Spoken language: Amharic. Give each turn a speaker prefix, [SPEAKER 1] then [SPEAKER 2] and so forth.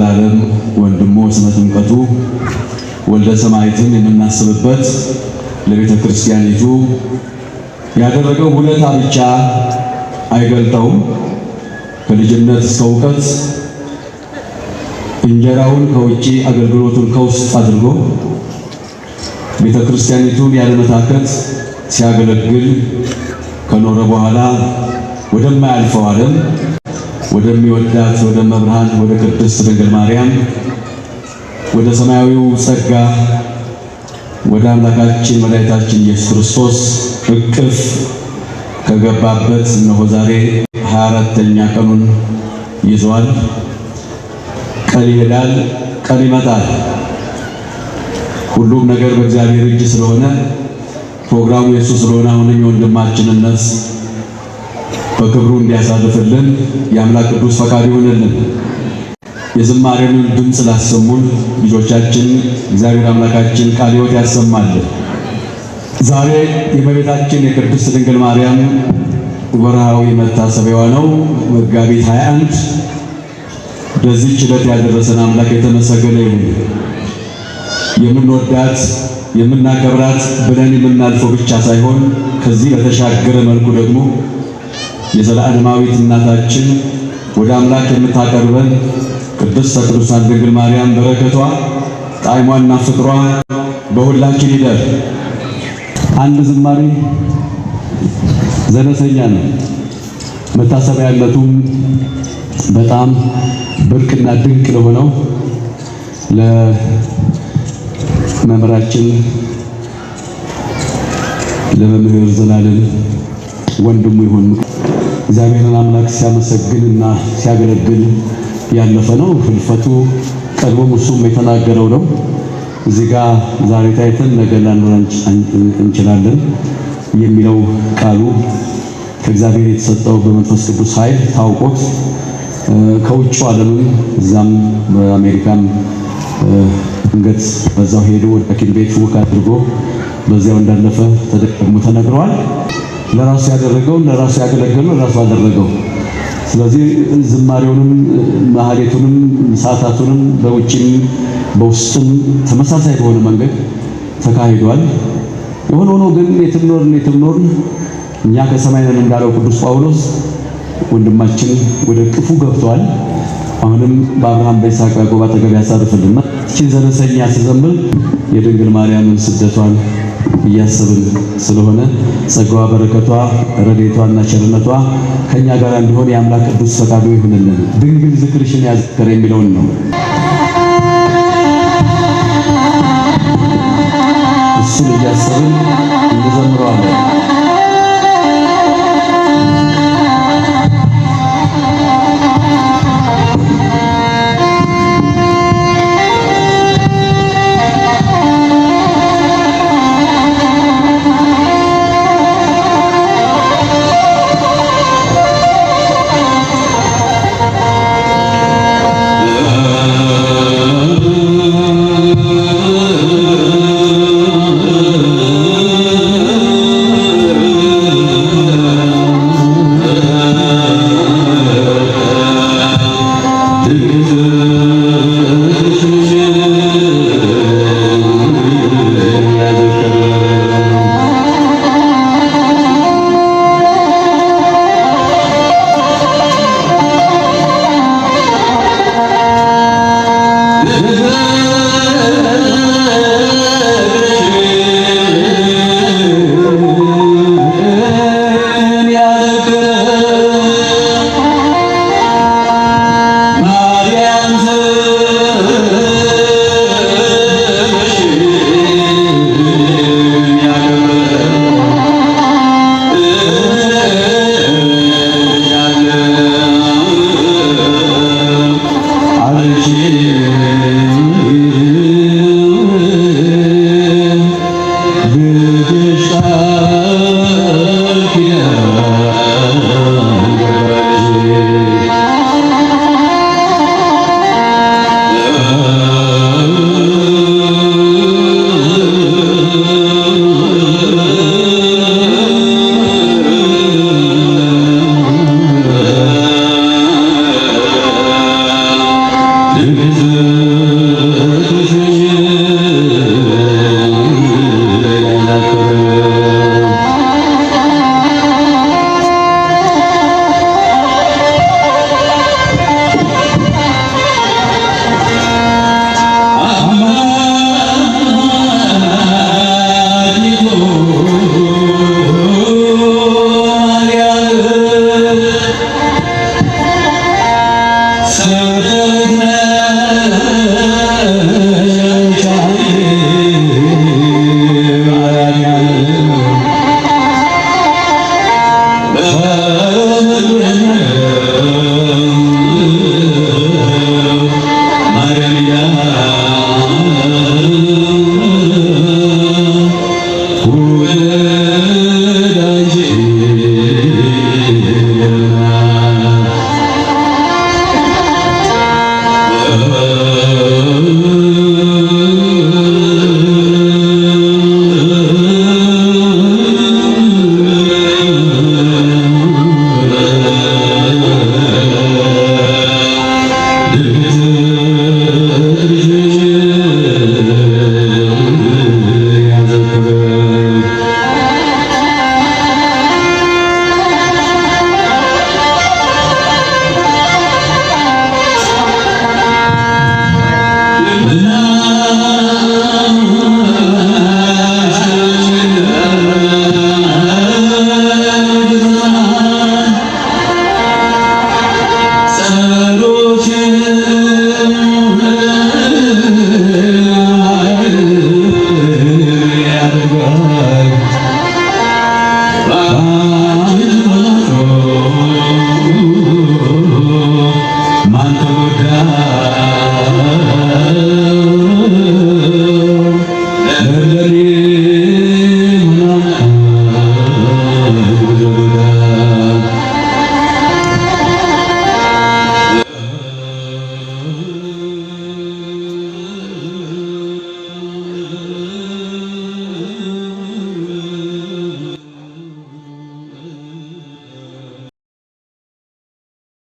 [SPEAKER 1] ዘላለም ወንድሙ ስመ ጥምቀቱ ወልደ ሰማዕትን የምናስብበት ለቤተ ክርስቲያኒቱ ያደረገው ውለታ ብቻ አይገልጠውም። ከልጅነት እስከ እውቀት እንጀራውን ከውጪ አገልግሎቱን ከውስጥ አድርጎ ቤተ ክርስቲያኒቱን ያለመታከት ሲያገለግል ከኖረ በኋላ ወደማያልፈው ዓለም ወደሚወዳት ወደ መብርሃን ወደ ቅድስት ድንግል ማርያም ወደ ሰማያዊው ጸጋ ወደ አምላካችን መድኃኒታችን ኢየሱስ ክርስቶስ እቅፍ ከገባበት እነሆ ዛሬ 24ኛ ቀኑን ይዟል። ቀን ይሄዳል፣ ቀን ይመጣል። ሁሉም ነገር በእግዚአብሔር እጅ ስለሆነ ፕሮግራሙ የሱ ስለሆነ አሁንም የወንድማችንን ነፍስ በክብሩ እንዲያሳርፍልን የአምላክ ቅዱስ ፈቃድ ይሆንልን። የዝማሬውን ድምፅ ላሰሙን ልጆቻችን እግዚአብሔር አምላካችን ቃለ ሕይወት ያሰማልን። ዛሬ የእመቤታችን የቅድስት ድንግል ማርያም ወርሃዊ መታሰቢያዋ ነው። መጋቢት 21 በዚህች ዕለት ያደረሰን አምላክ የተመሰገነ ይሁን። የምንወዳት የምናከብራት ብለን የምናልፈው ብቻ ሳይሆን ከዚህ በተሻገረ መልኩ ደግሞ የዘላለማዊት እናታችን ወደ አምላክ የምታቀርበን ቅድስት ቅዱሳን ድንግል ማርያም በረከቷ ጣዕሟና ፍቅሯ በሁላችን ይደር። አንድ ዝማሬ ዘለሰኛ ነው። መታሰቢያነቱም በጣም ብርቅና ድንቅ ለሆነው ለመምህራችን ለመምህር ዘላለም ወንድሙ ይሁን እግዚአብሔርን አምላክ ሲያመሰግንና ሲያገለግል ያለፈ ነው። ህልፈቱ ቀድሞም እሱም የተናገረው ነው። እዚህ ጋር ዛሬ ታይተን ነገ ላንኖር እንችላለን የሚለው ቃሉ ከእግዚአብሔር የተሰጠው በመንፈስ ቅዱስ ኃይል ታውቆት ከውጭ ዓለምም እዛም በአሜሪካም እንገት በዛው ሄዶ ወደ ሐኪም ቤት ውክ አድርጎ በዚያው እንዳለፈ ተደግሞ ተነግሯል። ለራሱ ያደረገው ለራሱ ያገለገለው ለራሱ አደረገው። ስለዚህ ዝማሬውንም ማህሌቱንም ሰዓታቱንም በውጭም በውስጥም ተመሳሳይ በሆነ መንገድ ተካሂዷል። የሆነ ሆኖ ግን የትም ኖርን እኛ ከሰማይ ነን እንዳለው ቅዱስ ጳውሎስ ወንድማችን ወደ ቅፉ ገብቷል። አሁንም በአብርሃም በይስሐቅ በያዕቆብ አጠገብ ያሳርፍልና እቺን ዘለሰኛ ሲዘምር የድንግል ማርያምን ስደቷን እያሰብን ስለሆነ ጸጋዋ በረከቷ ረድኤቷና ቸርነቷ ከኛ ጋር እንዲሆን የአምላክ ቅዱስ ፈቃዱ ይሁንልን። ድንግል ዝክርሽን ያዝከረ የሚለውን ነው። እሱን እያሰብን እንዘምረዋለን።
[SPEAKER 2] Man